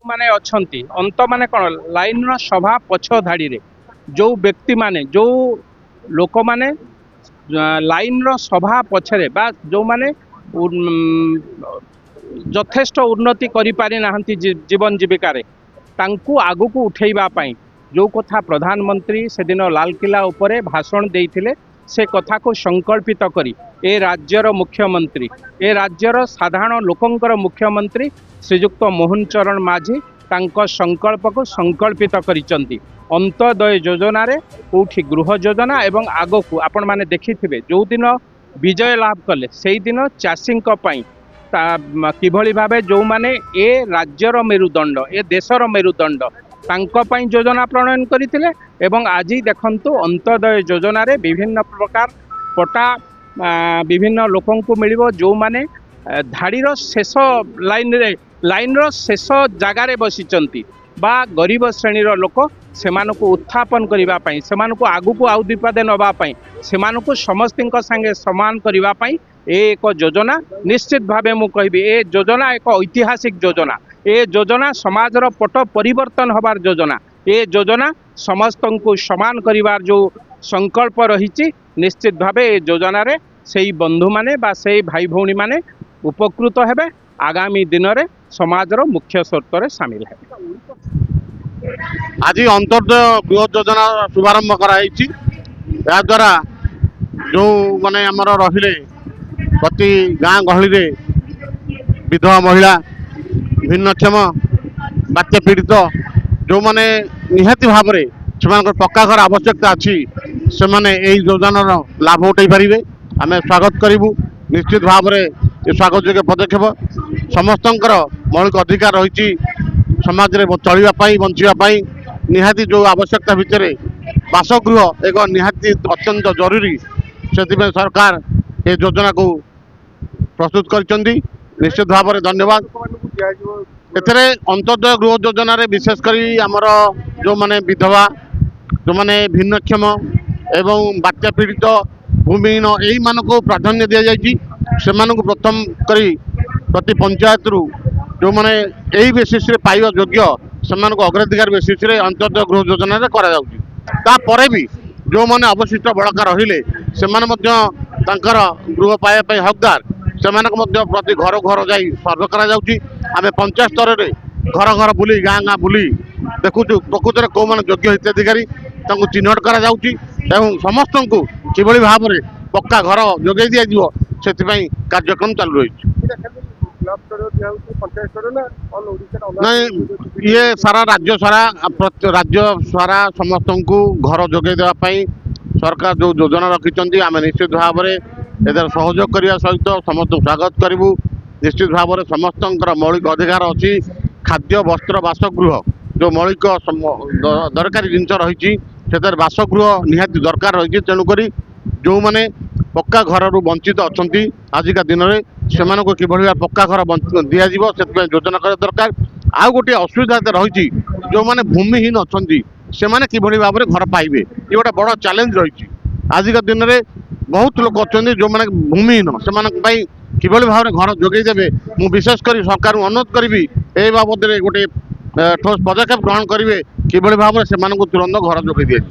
माने अछंती अंत माने कौन लाइन रो सभा पछ धाड़ी रे जो व्यक्ति माने जो लोक माने लाइन रो सभा पछरे बा जो माने ଯଥେଷ୍ଟ ଉନ୍ନତି କରିପାରିନାହାନ୍ତି ଜୀବନ ଜୀବିକାରେ ତାଙ୍କୁ ଆଗକୁ ଉଠେଇବା ପାଇଁ ଯେଉଁ କଥା ପ୍ରଧାନମନ୍ତ୍ରୀ ସେଦିନ ଲାଲକିଲ୍ଲା ଉପରେ ଭାଷଣ ଦେଇଥିଲେ ସେ କଥାକୁ ସଂକଳ୍ପିତ କରି ଏ ରାଜ୍ୟର ମୁଖ୍ୟମନ୍ତ୍ରୀ ଏ ରାଜ୍ୟର ସାଧାରଣ ଲୋକଙ୍କର ମୁଖ୍ୟମନ୍ତ୍ରୀ ଶ୍ରୀଯୁକ୍ତ ମୋହନ ଚରଣ ମାଝୀ ତାଙ୍କ ସଂକଳ୍ପକୁ ସଂକଳ୍ପିତ କରିଛନ୍ତି। ଅନ୍ତୋଦୟ ଯୋଜନାରେ କୋଉଠି ଗୃହ ଯୋଜନା ଏବଂ ଆଗକୁ ଆପଣମାନେ ଦେଖିଥିବେ ଯେଉଁଦିନ ବିଜୟ ଲାଭ କଲେ ସେଇଦିନ ଚାଷୀଙ୍କ ପାଇଁ किभली भावे जो माने ए राज्यर मेरुदंड ए देशर मेरुदंड तांको पई योजना प्रणयन करथिले एवं आज देखंतु अंत्योदय योजना रे विभिन्न प्रकार पटा विभिन्न लोकन को मिलिबो जो माने धाड़ीर शेष लाइन रो शेष जगार बसिचंती बा गरीब श्रेणीर लोक सेमानकु उत्थापन करिबा पई सेमानकु आगुकु आउ दिपादे नबा पई सेमानकु समस्तिंक संगे समान करिबा पई एक योजना निश्चित भावे मु कहबी ए योजना एक ऐतिहासिक योजना ए योजना समाजर पट परिवर्तन हबार योजना ए योजना समस्त को समान करिवार जो संकल्प रही निश्चित भावे ए योजना रे सेई बंधु माने बा सेई भाई भौणी माने उपकृत हेबे आगामी दिन रे समाजर मुख्य स्रोत रे शामिल हेबे। आज अंत्योदय गृह योजना शुभारंभ कराई या द्वारा जो माने हमर रहिले प्रति गाँ गहली रे विधवा महिला भिन्नक्षम बात्या पीड़ित जो माने निहाती भाव में से पक्का घर आवश्यकता अच्छी से माने यही योजनार लाभ उठाई पारे आम स्वागत करूँ निश्चित भाव में ये स्वागत योग्य पदक्षेप समस्तंकर मौलिक अधिकार रही समाज में चलवाई बचाई निहाती जो आवश्यकता भितर बासगृह एक निहाती अत्यंत जरूरी से सरकार ये योजना को प्रस्तुत कर निश्चित भाव में धन्यवाद। एथे अंत्योदय गृह योजना रे विशेषकर आमर जो माने विधवा जो माने भिन्नक्षम एवं बात्या पीड़ित भूमिहीन यही मानक प्राधान्य दि जाएगी से प्रथम करी प्रति पंचायत रु जो माने यही बेसिस रे पाइबा योग्य से अग्राधिकार बेसिस रे अंत्योदय गृह योजना रे करा जाउची तापरे भी जो माने अवशिष्ट बड़का रहिले से गृह पाइबा हकदार से प्रति घर घर जा सर्वे करा पंचायत स्तर में घर घर बुली गाँ गाँ बुली देखु प्रकृत में कौ मैंने योग्य हिताधिकारी चिन्हट करा समस्त को किभली भाव में पक्का घर जोगे दिज्व से कार्यक्रम चालू रही नहीं ये सारा राज्य सारा समस्त को घर जोगे देवाई सरकार जो योजना रखी आम निश्चित भाव में एदार सहयोग करने सहित समस्त स्वागत करूँ निश्चित भाव में समस्त मौलिक अधिकार अच्छी खाद्य वस्त्र बासगृह जो मौलिक दरकारी जिनस रही बासगृह निहाती दरकार रही तेणुक जो मैंने पक्का घर वंचित अच्छा आजिका दिन में से किभली पक्का घर दिज्व से योजना कर दरकार आउ गोटे असुविधा रही जो मैंने भूमिहीन अच्छा से मैंने किभली भाव में घर पाइबे ये गोटे बड़ चैलेंज रही आजिका दिन में बहुत लोग अच्छा जो मैंने भूमिहीन से किभली भाव में घर जोगे देवे मु विशेषकर सरकार अनुरोध करी ए बाबद गोटे ठोस पदक्षेप ग्रहण करेंगे किभली भाव में से तुरंत घर जोगे दिए।